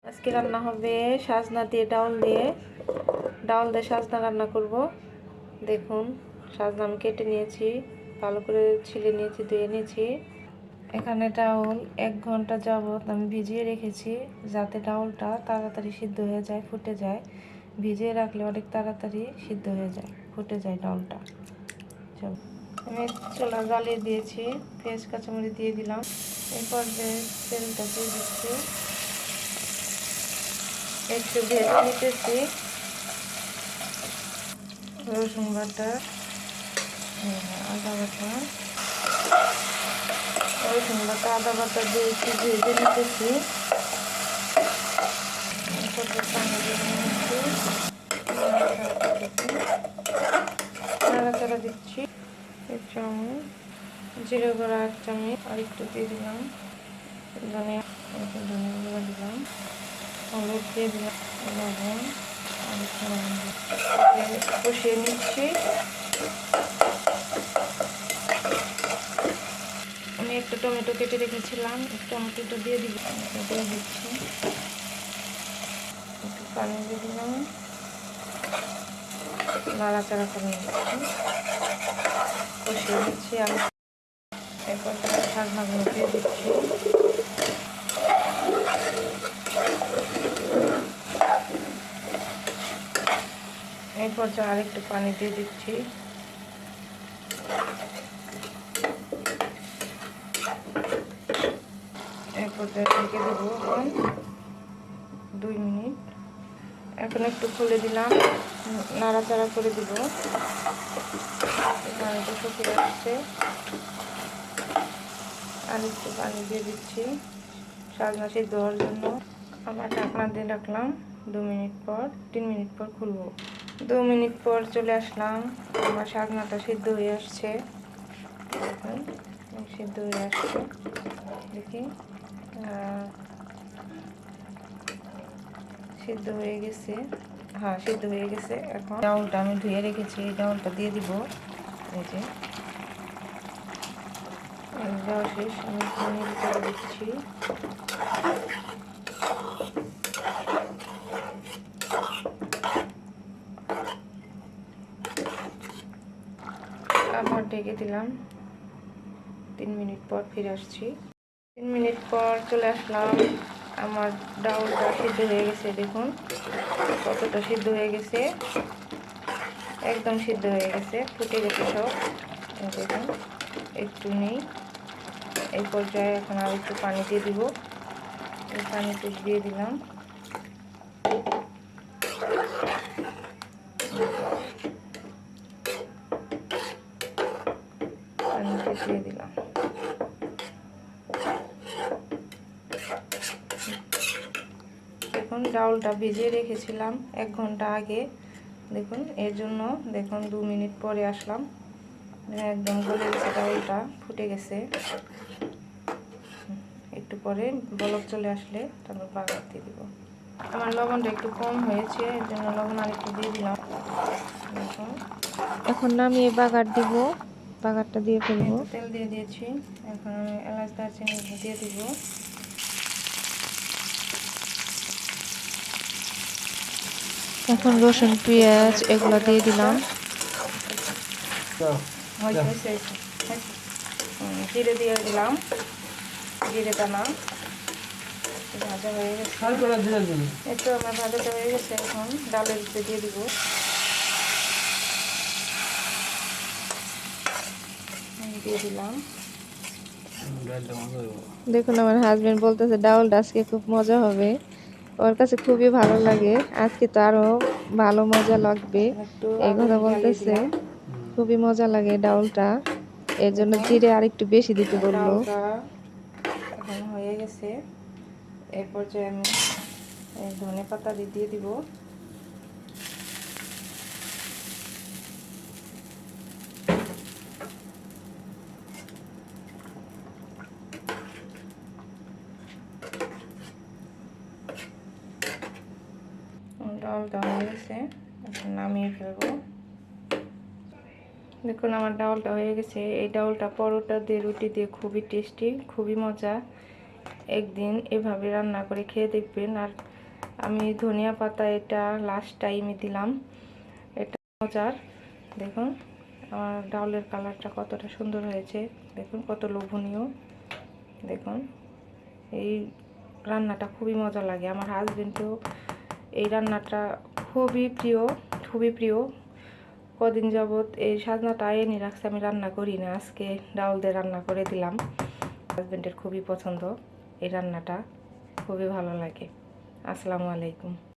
আজকে রান্না হবে সাজনা দিয়ে ডাউল দিয়ে সাজনা রান্না করব। দেখুন, সাজনা আমি কেটে নিয়েছি, ভালো করে ছিলে নিয়েছি, ধুয়ে নিয়েছি। এখানে ডাউল 1 ঘন্টা যাবত আমি ভিজিয়ে রেখেছি, যাতে ডাউলটা তাড়াতাড়ি সিদ্ধ হয়ে যায়, ফুটে যায়। ভিজিয়ে রাখলে অনেক তাড়াতাড়ি সিদ্ধ হয়ে যায়, ফুটে যায় ডাউলটা। আমি চুলা জ্বালিয়ে দিয়েছি, পেঁয়াজ কাঁচামরিচ দিয়ে দিলাম। এরপর তেলটা দিয়ে দিচ্ছি, একটু ভেজে নিতেছি। রসুন বাটা, আদা বাটা, রসুন বাটা আদা বাটা দিয়ে একটু ভেজে নিতেছি। নাড়াচাড়া দিচ্ছি। 1 চামচ জিরে গুঁড়া, 1 চামচ আর একটু দিয়ে দিলাম ধনিয়া গুঁড়া দিলাম, হলুদ দিয়ে দিলাম, লবণ আর একটু কষিয়ে নিচ্ছি। আমি একটা টমেটো কেটে রেখেছিলাম, টমেটোটা দিয়ে দিচ্ছি, একটু পানি দিয়ে দিলাম, নাড়াচাড়া করে নিচ্ছি, কষিয়ে দিচ্ছি। আমি এরপর শাকগুলো দিয়ে দিচ্ছি। এরপর আর একটু পানি দিয়ে দিচ্ছি। এরপর ঢেকে দেবো 2 মিনিট। এখন একটু খুলে দিলাম, নাড়াচাড়া করে দিব। পানিটা শুকিয়ে আসছে, আর একটু পানি দিয়ে দিচ্ছি সাজনা সিদ্ধ হওয়ার জন্য। আবার ঢাকনা দিয়ে রাখলাম 2 মিনিট পর, 3 মিনিট পর খুলবো। 2 মিনিট পর চলে আসলাম, আমার সাজনাটা সিদ্ধ হয়ে আসছে। দেখুন, সিদ্ধ হয়ে আসছে, দেখি সিদ্ধ হয়ে গেছে। হ্যাঁ, সিদ্ধ হয়ে গেছে। এখন ডাউলটা আমি ধুয়ে রেখেছি, এই ডাউলটা দিয়ে দিব। এই যে দেওয়া শেষ, আমি পনির করে দিচ্ছি। আবার ঢেকে দিলাম, 3 মিনিট পর ফিরে আসছি। 3 মিনিট পর চলে আসলাম, আমার ডাউলটা সিদ্ধ হয়ে গেছে। দেখুন কতটা সিদ্ধ হয়ে গেছে, একদম সিদ্ধ হয়ে গেছে, ফুটে গেছে সব। দেখুন একটু নেই। এই পর্যায়ে এখন আর একটু পানি দিয়ে দিব, এই পানিতে দিয়ে দিলাম। পানিতে দিয়ে দিলাম। দেখুন ডাউলটা ভিজিয়ে রেখেছিলাম 1 ঘন্টা আগে। দেখুন এর জন্য দেখুন 2 মিনিট পরে আসলাম, একদম গলে গেছে, ডাউলটা ফুটে গেছে। একটু পরে বলক চলে আসলে তারপর বাগার দিয়ে দিব। আমার লবণটা একটু কম হয়েছে, এর জন্য লবণ আর একটু দিয়ে দিলাম। দেখুন এখন নামিয়ে বাগার দিব, বাগারটা দিয়ে ফেলবো। তেল দিয়ে দিয়েছি, এখন আমি এলাচ দারচিনি দিয়ে দিব। এখন রসুন পেঁয়াজ এগুলো দিয়ে দিলাম। জিরে দিয়ে দিলাম, জিরে দানা ভাজা হয়ে গেছে। একটু আমার ভাজাটা হয়ে গেছে, এখন ডালের ভিতরে দিয়ে দিব। দিয়ে দিলাম। দেখুন আমার হাজবেন্ড বলতেছে ডাউলটা আজকে খুব মজা হবে, ওর কাছে খুবই ভালো লাগে, আজকে তো আরো ভালো মজা লাগবে এই কথা বলতেছে। খুবই মজা লাগে ডাউলটা, এর জন্য জিরে আর একটু বেশি দিতে বললো। এখন হয়ে গেছে, এই পর্যায়ে আমি ধনে পাতা দিয়ে দিব। ডাউলটা হয়ে গেছে, এখন নামিয়ে ফেলবো। দেখুন আমার ডাউলটা হয়ে গেছে। এই ডাউলটা পরোটা দিয়ে, রুটি দিয়ে খুবই টেস্টি, খুবই মজা। একদিন এভাবে রান্না করে খেয়ে দেখবেন। আর আমি ধনিয়া পাতা এটা লাস্ট টাইমে দিলাম। এটা মজার, দেখুন আমার ডাউলের কালারটা কতটা সুন্দর হয়েছে, দেখুন কত লোভনীয়। দেখুন এই রান্নাটা খুবই মজা লাগে, আমার হাজবেন্ডকেও এই রান্নাটা খুবই প্রিয়। কদিন যাবত এই সাজনাটা এনে রাখছে, আমি রান্না করি না, আজকে ডাউল দিয়ে রান্না করে দিলাম। হাজবেন্ডের খুবই পছন্দ এই রান্নাটা, খুবই ভালো লাগে। আসসালামু আলাইকুম।